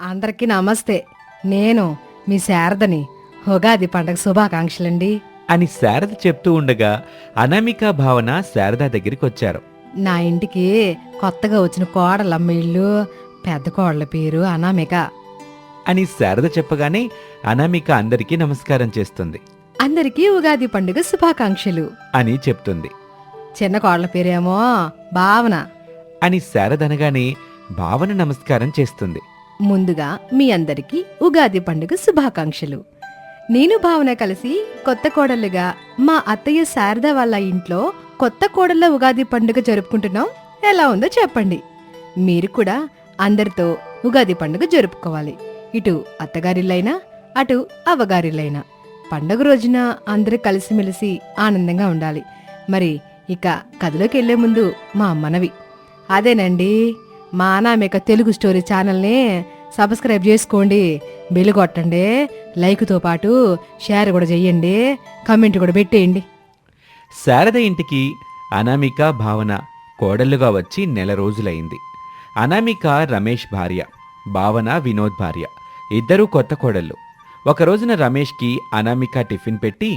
అందరికీ నమస్తే. నేను మీ శారదని. ఉగాది పండగ శుభాకాంక్షలండి. అని శారద చెప్తూ ఉండగా అనామిక భావన శారద దగ్గరికొచ్చారు. నా ఇంటికి కొత్తగా వచ్చిన కోడలమ్మ ఇల్లు. పెద్ద కోడల పేరు అనామిక. అని శారద చెప్పగానే అనామిక అందరికీ నమస్కారం చేస్తుంది. అందరికీ ఉగాది పండుగ శుభాకాంక్షలు అని చెప్తుంది. చిన్న కోడల పేరేమో భావన. అని శారద అనగానే భావన నమస్కారం చేస్తుంది. ముందుగా మీ అందరికీ ఉగాది పండుగ శుభాకాంక్షలు. నేను భావన కలిసి కొత్త కోడళ్ళుగా మా అత్తయ్య శారద వాళ్ళ ఇంట్లో కొత్త కోడళ్ళ ఉగాది పండుగ జరుపుకుంటున్నాం. ఎలా ఉందో చెప్పండి. మీరు కూడా అందరితో ఉగాది పండుగ జరుపుకోవాలి. ఇటు అత్తగారిల్లైనా అటు అవ్వగారిల్లైనా పండుగ రోజున అందరూ కలిసిమెలిసి ఆనందంగా ఉండాలి. మరి ఇక కథలోకి వెళ్లే ముందు మా మనవి అదేనండి, మా అనామిక తెలుగు స్టోరీ ఛానల్ని సబ్స్క్రైబ్ చేసుకోండి, బెల్ కొట్టండి, లైక్తో పాటు షేర్ కూడా చెయ్యండి, కమెంట్ కూడా పెట్టేయండి. శారద ఇంటికి అనామిక భావన కోడళ్లుగా వచ్చి నెల రోజులైంది. అనామిక రమేష్ భార్య, భావన వినోద్ భార్య. ఇద్దరూ కొత్త కోడళ్ళు. ఒక రోజున రమేష్కి అనామిక టిఫిన్ పెట్టి,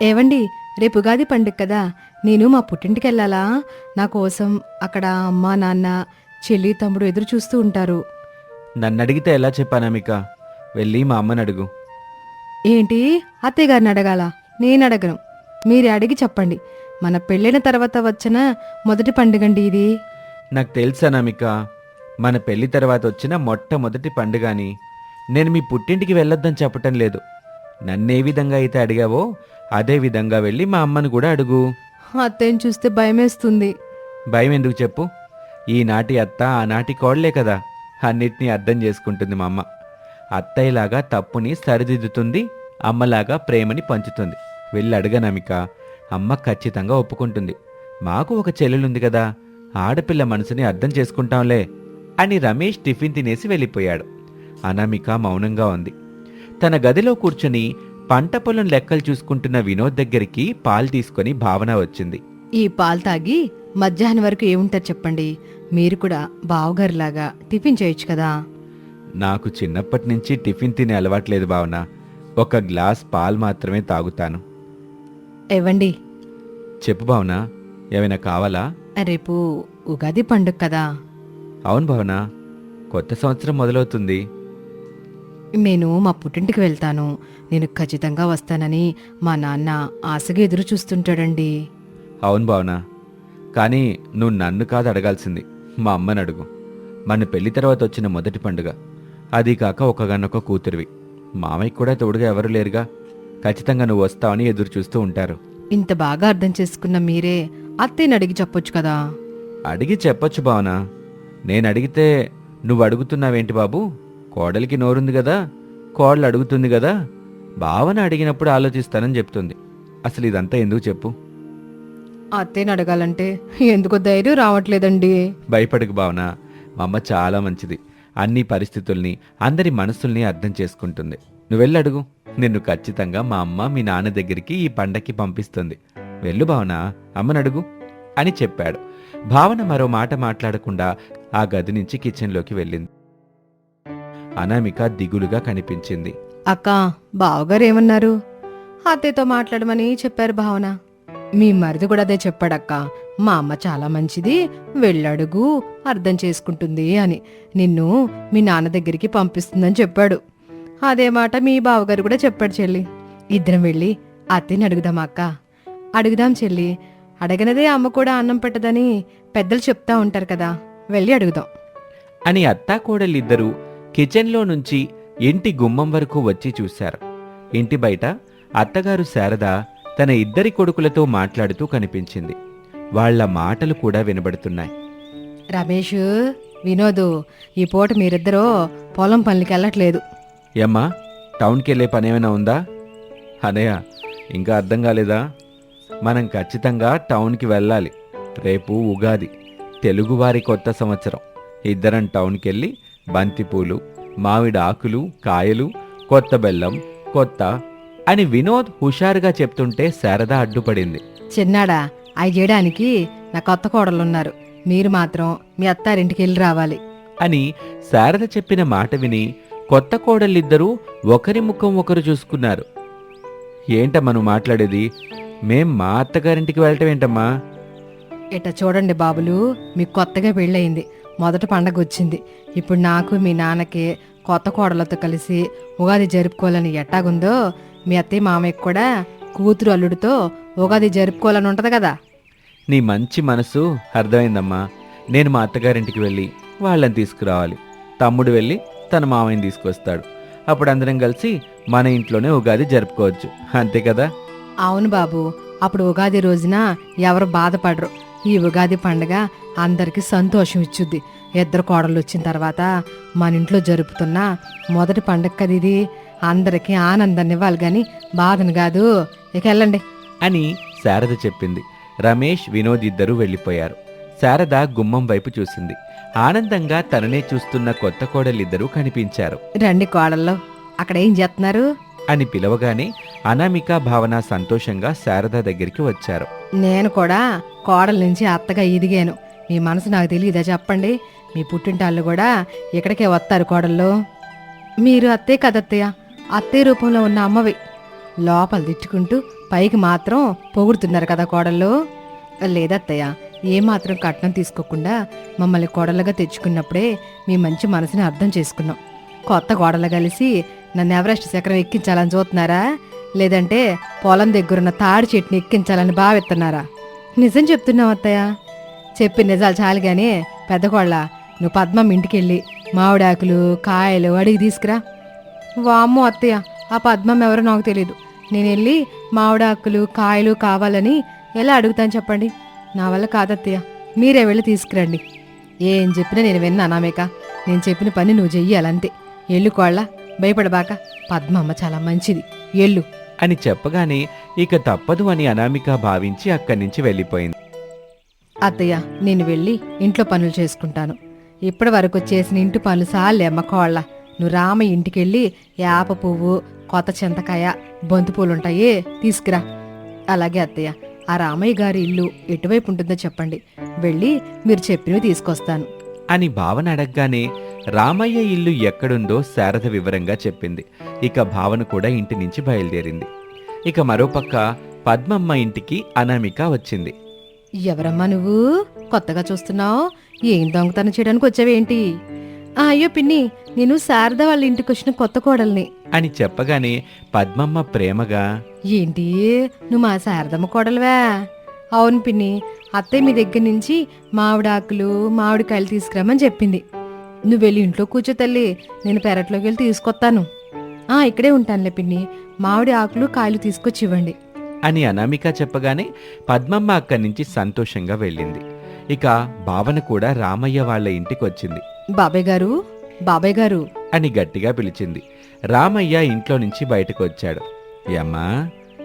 ఏవండి, రేపు ఉగాది పండుగ కదా, నేను మా పుట్టింటికి వెళ్ళాలా? నా కోసం అక్కడ అమ్మ నాన్న చెల్లి తమ్ముడు ఎదురు చూస్తూ ఉంటారు. నన్నడిగితే ఎలా చెప్పానామిక? వెళ్ళి మా అమ్మని అడుగు. ఏంటి, అత్తయ్య గారిని అడగాల? నేను అడగను, మీరే అడిగి చెప్పండి. మన పెళ్ళైన తర్వాత వచ్చిన మొదటి పండుగండి ఇది. నాకు తెలుసానామిక, మన పెళ్లి తర్వాత వచ్చిన మొట్టమొదటి పండుగని. నేను మీ పుట్టింటికి వెళ్ళొద్దని చెప్పటం లేదు. నన్నే విధంగా అయితే అడిగావో అదే విధంగా వెళ్ళి మా అమ్మని కూడా అడుగు. అత్తయ్యని చూస్తే భయమేస్తుంది. భయం ఎందుకు చెప్పు? ఈనాటి అత్త ఆనాటి కోడలే కదా, అన్నిటినీ అర్థం చేసుకుంటుంది మా అమ్మ. అత్తయ్యలాగా తప్పుని సరిదిద్దుతుంది, అమ్మలాగా ప్రేమని పంచుతుంది. వెళ్ళి అడగనామిక, అమ్మ ఖచ్చితంగా ఒప్పుకుంటుంది. మాకు ఒక చెల్లెలుంది కదా, ఆడపిల్ల మనసుని అర్థం చేసుకుంటాంలే అని రమేష్ టిఫిన్ తినేసి వెళ్ళిపోయాడు. అనామిక మౌనంగా ఉంది. తన గదిలో కూర్చుని పంట పొలం లెక్కలు చూసుకుంటున్న వినోద్ దగ్గరికి పాలు తీసుకొని భావన వచ్చింది. ఈ పాలు తాగి మధ్యాహ్నం వరకు ఏముంటారు చెప్పండి. మీరు కూడా బావగారిలాగా టిఫిన్ చేయొచ్చు కదా. నాకు చిన్నప్పటి నుంచి టిఫిన్ తినే అలవాట్లేదు భావన. ఒక గ్లాస్ పాలు మాత్రమే తాగుతాను. ఇవ్వండి. చెప్పు భావన, ఏమైనా కావాలా? రేపు ఉగాది పండుగ కదా. అవును భావన, కొత్త సంవత్సరం మొదలవుతుంది. నేను మా పుట్టింటికి వెళ్తాను. నేను ఖచ్చితంగా వస్తానని మా నాన్న ఆశగా ఎదురు చూస్తుంటాడండి. అవును భావన, కానీ నువ్వు నన్ను కాదు అడగాల్సింది, మా అమ్మని అడుగు. మన పెళ్లి తర్వాత వచ్చిన మొదటి పండుగ, అది కాక ఒకగానొక కూతురివి. మామయ్య కూడా తోడుగా ఎవరు లేరుగా. ఖచ్చితంగా నువ్వు వస్తావని ఎదురు చూస్తూ ఉంటారు. ఇంత బాగా అర్థం చేసుకున్న మీరే అత్తయ్యని అడిగి చెప్పొచ్చు కదా. అడిగి చెప్పొచ్చు భావన. నేను అడిగితే నువ్వు అడుగుతున్నావేంటి బాబు? కోడలికి నోరుంది కదా, కోడలు అడుగుతుంది కదా. భావన అడిగినప్పుడు ఆలోచిస్తానని చెప్తుంది. అసలు ఇదంతా ఎందుకు చెప్పు? అత్తయ్యని అడగాలంటే ఎందుకో ధైర్యం రావట్లేదండి. భయపడకు భావన, మా అమ్మ చాలా మంచిది. అన్ని పరిస్థితుల్ని, అందరి మనసుల్ని అర్థం చేసుకుంటుంది. నువ్వెళ్ళి అడుగు. నిన్ను ఖచ్చితంగా మా అమ్మ మీ నాన్న దగ్గరికి ఈ పండక్కి పంపిస్తుంది. వెళ్ళు భావన, అమ్మని అడుగు అని చెప్పాడు. భావన మరో మాట మాట్లాడకుండా ఆ గది నుంచి కిచెన్లోకి వెళ్ళింది. అనామిక దిగులుగా కనిపించింది. అక్క, బావగారు ఏమన్నారు? అత్తయ్యతో మాట్లాడమని చెప్పారు భావన. మీ మరిది కూడా అదే చెప్పాడక్క. మా అమ్మ చాలా మంచిది, వెళ్ళడుగు, అర్థం చేసుకుంటుంది అని. నిన్ను మీ నాన్న దగ్గరికి పంపిస్తుందని చెప్పాడు. అదే మాట మీ బావగారు కూడా చెప్పాడు చెల్లి. ఇద్దరం వెళ్ళి అత్తయ్యని అడుగుదామా అక్క? అడుగుదాం చెల్లి. అడగనదే అమ్మ కూడా అన్నం పెట్టదని పెద్దలు చెప్తా ఉంటారు కదా, వెళ్ళి అడుగుదాం అని అత్తాకోడలిద్దరూ కిచెన్లో నుంచి ఇంటి గుమ్మం వరకు వచ్చి చూశారు. ఇంటి బయట అత్తగారు శారద తన ఇద్దరి కొడుకులతో మాట్లాడుతూ కనిపించింది. వాళ్ల మాటలు కూడా వినబడుతున్నాయి. రమేష్, వినోదు, ఈ పూట మీరిద్దరూ పొలం పనులకి వెళ్ళట్లేదు. ఏమ్మా, టౌన్కి వెళ్ళే పనేమైనా ఉందా? అనయ్య, ఇంకా అర్థం కాలేదా? మనం ఖచ్చితంగా టౌన్కి వెళ్ళాలి. రేపు ఉగాది, తెలుగువారి కొత్త సంవత్సరం. ఇద్దరం టౌన్కి వెళ్ళి బంతిపూలు, మామిడి ఆకులు, కాయలు, కొత్త బెల్లం, కొత్త అని వినోద్ హుషారుగా చెప్తుంటే శారద అడ్డుపడింది. చిన్నాడా, అవి చేయడానికి నా కొత్త కోడలున్నారు. మీరు మాత్రం మీ అత్తారింటికి వెళ్ళి రావాలి. అని శారద చెప్పిన మాట విని కొత్త కోడళ్ళిద్దరూ ఒకరి ముఖం ఒకరు చూసుకున్నారు. ఏంటమ్మా నువ్వు మాట్లాడేది? మేం మా అత్తగారింటికి వెళ్ళటం ఏంటమ్మా? ఇట చూడండి బాబులు, మీకు కొత్తగా పెళ్ళయింది, మొదటి పండగ వచ్చింది. ఇప్పుడు నాకు మీ నాన్నకి కొత్త కోడలతో కలిసి ఉగాది జరుపుకోవాలని ఎట్టాగుందో మీ అత్తయ్య మామయ్యకి కూడా కూతురు అల్లుడితో ఉగాది జరుపుకోవాలని ఉంటది కదా. నీ మంచి మనసు అర్థమైందమ్మా. నేను మా అత్తగారింటికి వెళ్ళి వాళ్ళని తీసుకురావాలి. తమ్ముడు వెళ్ళి తన మామయ్యని తీసుకొస్తాడు. అప్పుడు అందరం కలిసి మన ఇంట్లోనే ఉగాది జరుపుకోవచ్చు, అంతే కదా? అవును బాబు, అప్పుడు ఉగాది రోజున ఎవరు బాధపడరు. ఈ ఉగాది పండగ అందరికీ సంతోషం ఇచ్చుద్ది. ఇద్దరు కోడళ్ళు వచ్చిన తర్వాత మన ఇంట్లో జరుపుతున్న మొదటి పండగ కదా ఇది. అందరికీ ఆనందాన్ని ఇవ్వాలి గాని బాధను కాదు. ఇక వెళ్ళండి అని శారద చెప్పింది. రమేష్, వినోద్ ఇద్దరూ వెళ్ళిపోయారు. శారద గుమ్మం వైపు చూసింది. ఆనందంగా తననే చూస్తున్న కొత్త కోడలిద్దరూ కనిపించారు. రండి కోడల్లో, అక్కడ ఏం చేస్తున్నారు అని పిలవగానే అనామిక, భావన సంతోషంగా శారద దగ్గరికి వచ్చారు. నేను కూడా కోడల నుంచి అత్తగా ఎదిగాను. మీ మనసు నాకు తెలియదా చెప్పండి? మీ పుట్టింటాళ్ళు కూడా ఇక్కడికే వస్తారు కోడల్లో. మీరు అత్తయ్య కదత్తయ్య, అత్తయ్య రూపంలో ఉన్న అమ్మవి. లోపల తిట్టుకుంటూ పైకి మాత్రం పొగుడుతున్నారు కదా కోడళ్ళు. లేదత్తయ్య, ఏమాత్రం కట్నం తీసుకోకుండా మమ్మల్ని కోడలుగా తెచ్చుకున్నప్పుడే మీ మంచి మనసుని అర్థం చేసుకున్నాం. కొత్త కోడలు కలిసి నన్ను ఎవరెస్ట్ శిఖరం ఎక్కించాలని చూస్తున్నారా? లేదంటే పొలం దగ్గరున్న తాడి చెట్టుని ఎక్కించాలని భావిస్తున్నారా? నిజం చెప్తున్నావు అత్తయ్య. చెప్పి నిజాలు చాలు గాని పెద్ద కోళ్ళ, నువ్వు పద్మం ఇంటికెళ్ళి మామిడాకులు కాయలు అడిగి తీసుకురా. వామ్మో అత్తయ్య, ఆ పద్మం ఎవరో నాకు తెలీదు. నేను వెళ్ళి మామిడాకులు కాయలు కావాలని ఎలా అడుగుతాను చెప్పండి? నా వల్ల కాదత్తయ్య, మీరే వెళ్ళి తీసుకురండి. ఏం చెప్పినా నేను విన్నా అనామేక. నేను చెప్పిన పని నువ్వు చెయ్యాలంతే. ఎల్లు కోళ్ళ, భయపడబాక. పద్మమ్మ చాలా మంచిది, ఎల్లు అని చెప్పగానే ఇక తప్పదు అని అనామిక భావించి అక్కడి నుంచి వెళ్ళిపోయింది. అత్తయ్య, నేను వెళ్ళి ఇంట్లో పనులు చేసుకుంటాను. ఇప్పటి వరకు చేసిన ఇంటి పనులు సాలే అమ్మ కోళ్ళ. నువ్వు రామయ్య ఇంటికెళ్ళి యాప పువ్వు, కొత్త చింతకాయ, బంతి పూలుంటాయి తీసుకురా. అలాగే అత్తయ్య, ఆ రామయ్య గారి ఇల్లు ఎటువైపు ఉంటుందో చెప్పండి, వెళ్ళి మీరు చెప్పినవి తీసుకొస్తాను అని భావన అడగగానే రామయ్య ఇల్లు ఎక్కడుందో శారద వివరంగా చెప్పింది. ఇక భావన కూడా ఇంటి నుంచి బయలుదేరింది. ఇక మరోపక్క పద్మమ్మ ఇంటికి అనామిక వచ్చింది. ఎవరమ్మా నువ్వు? కొత్తగా చూస్తున్నావు? ఏం దొంగతనం చేయడానికి వచ్చావేంటి? అయ్యో పిన్ని, నేను శారద వాళ్ళ ఇంటికి వచ్చిన కొత్త కోడల్ని అని చెప్పగానే పద్మమ్మ ప్రేమగా, ఏంటి నువ్వు మా శారదమ్మ కోడలువా? అవును పిన్ని, అత్తయ్య మీ దగ్గర నుంచి మామిడాకులు మామిడికాయలు తీసుకురామని చెప్పింది. నువ్వు వెళ్ళి ఇంట్లో కూర్చో తల్లి, నేను పెరట్లోకి వెళ్ళి తీసుకొస్తాను. ఇక్కడే ఉంటానులే పిన్ని, మామిడి ఆకులు కాయలు తీసుకొచ్చి ఇవ్వండి అని అనామిక చెప్పగానే పద్మమ్మ అక్కడి నుంచి సంతోషంగా వెళ్ళింది. ఇక భావన కూడా రామయ్య వాళ్ళ ఇంటికి వచ్చింది. బాబాయ్ గారు, బాబాయ్ గారు అని గట్టిగా పిలిచింది. రామయ్య ఇంట్లో నుంచి బయటకు వచ్చాడు. ఏమ్మా,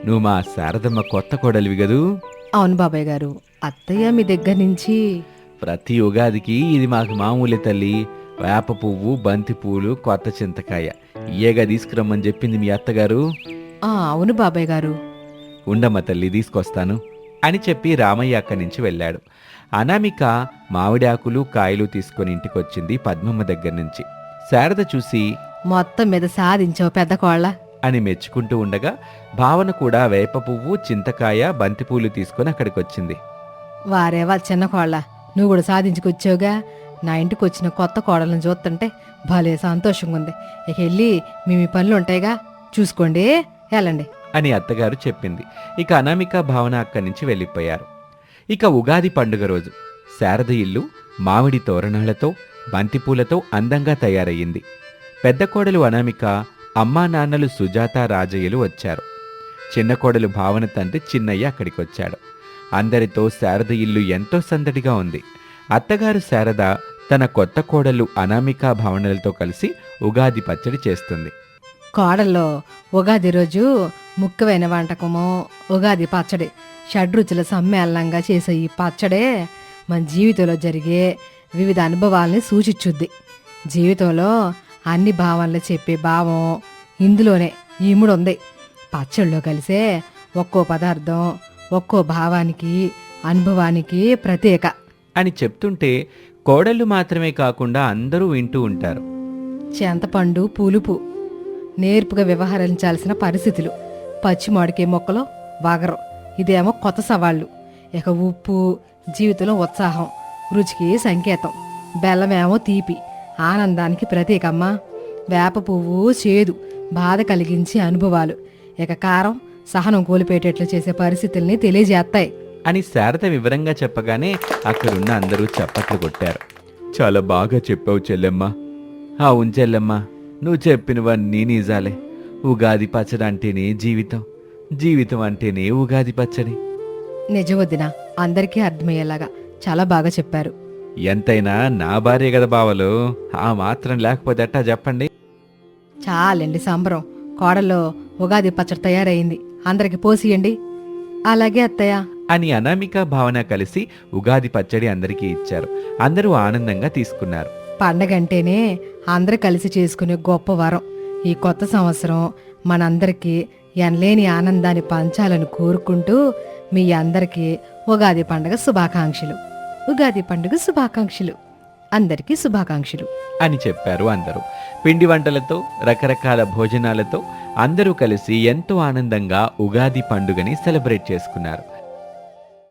నువ్వు మా శారదమ్మ కొత్త కోడలివి గదూ? అవును బాబాయ్ గారు, అత్తయ్య మీ దగ్గర నుంచి ప్రతి ఉగాదికి ఇది మాకు మామూలే తల్లి. వేప పువ్వు, బంతి పూలు, కొత్త చింతకాయ ఏగా తీసుకురమ్మని చెప్పింది మీ అత్తగారు. అవును బాబాయ్ గారు. ఉండమ్మ తల్లి, తీసుకొస్తాను అని చెప్పి రామయ్య అక్కడి నుంచి వెళ్ళాడు. అనామిక మామిడి ఆకులు కాయలు తీసుకొని ఇంటికొచ్చింది పద్మమ్మ దగ్గర నుంచి. శారద చూసి, మొత్తం మీద సాధించావు పెద్ద కోళ్ళ అని మెచ్చుకుంటూ ఉండగా భావన కూడా వేప పువ్వు, చింతకాయ, బంతిపూలు తీసుకొని అక్కడికొచ్చింది. వారేవా చిన్న కోళ్ళ, నువ్వు కూడా సాధించుకొచ్చావుగా. నా ఇంటికి వచ్చిన కొత్త కోడలను చూస్తుంటే భలే సంతోషంగా ఉంది. ఇక వెళ్ళి మీ పనులు ఉంటాయిగా, చూసుకోండి, వెళ్ళండి అని అత్తగారు చెప్పింది. ఇక అనామిక, భావన అక్కడి నుంచి వెళ్ళిపోయారు. ఇక ఉగాది పండుగ రోజు శారద ఇల్లు మామిడి తోరణాలతో, బంతిపూలతో అందంగా తయారయ్యింది. పెద్ద కోడలు అనామిక, అమ్మా నాన్నలు సుజాత, రాజయ్యలు వచ్చారు. చిన్న కోడలు భావన తండ్రి చిన్నయ్య అక్కడికొచ్చాడు. అందరితో శారద ఇల్లు ఎంతో సందడిగా ఉంది. అత్తగారు శారద తన కొత్త కోడలు అనామిక, భావనలతో కలిసి ఉగాది పచ్చడి చేస్తుంది. కోడల్లో ఉగాది రోజు ముఖ్యమైన వంటకము ఉగాది పచ్చడి. షడ్రుచుల సమ్మేళనంగా చేసే ఈ పచ్చడే మన జీవితంలో జరిగే వివిధ అనుభవాల్ని సూచిచ్చుద్ది. జీవితంలో అన్ని భావనలు చెప్పే భావం ఇందులోనే ఇముడుంది. పచ్చడిలో కలిసే ఒక్కో పదార్థం ఒక్కో భావానికి, అనుభవానికి ప్రత్యేక అని చెప్తుంటే కోడళ్ళు మాత్రమే కాకుండా అందరూ వింటూ ఉంటారు. చింతపండు పులుపు, నేర్పుగా వ్యవహరించాల్సిన పరిస్థితులు, పచ్చి మామిడికాయ మొక్కలో వగరు, ఇదేమో కొత్త సవాళ్ళు. ఇక ఉప్పు జీవితంలో ఉత్సాహం, రుచికి సంకేతం. బెల్లమేమో తీపి, ఆనందానికి ప్రతీకమ్మా. వేప పువ్వు చేదు, బాధ కలిగించే అనుభవాలు. ఇక కారం సహనం కోల్పోయేటట్లు చేసే పరిస్థితుల్ని తెలియజేస్తాయి అని శారద వివరంగా చెప్పగానే అక్కడున్న అందరూ చప్పట్లు కొట్టారు. చాలా బాగా చెప్పావు చెల్లెమ్మ. అవును చెల్లెమ్మ, నువ్వు చెప్పినవన్నీ నిజాలే. ఉగాది పచ్చడి అంటేనే జీవితం, జీవితం అంటేనే ఉగాది పచ్చడి. నిజవద్దినా, అందరికీ అర్థమయ్యేలాగా చాలా బాగా చెప్పారు. ఎంతైనా నా భార్య కదా బావలు, ఆ మాత్రం లేకపోతే ఎట్టా చెప్పండి. చాలండి సంబరం. కోడలో ఉగాది పచ్చడి తయారైంది, అందరికి పోసియండి. అలాగే అత్తయ్య. అని అనామిక భావన కలిసి ఉగాది పచ్చడి అందరికీ ఇచ్చారు. అందరూ ఆనందంగా తీసుకున్నారు. పండగంటేనే అందరూ కలిసి చేసుకునే గొప్ప వరం. ఈ కొత్త సంవత్సరం మనందరికీ ఎనలేని ఆనందాన్ని పంచాలని కోరుకుంటూ మీ అందరికీ ఉగాది పండుగ శుభాకాంక్షలు. ఉగాది పండుగ శుభాకాంక్షలు. అందరికీ శుభాకాంక్షలు అని చెప్పారు అందరూ. పిండి వంటలతో రకరకాల భోజనాలతో అందరూ కలిసి ఎంతో ఆనందంగా ఉగాది పండుగని సెలబ్రేట్ చేసుకున్నారు.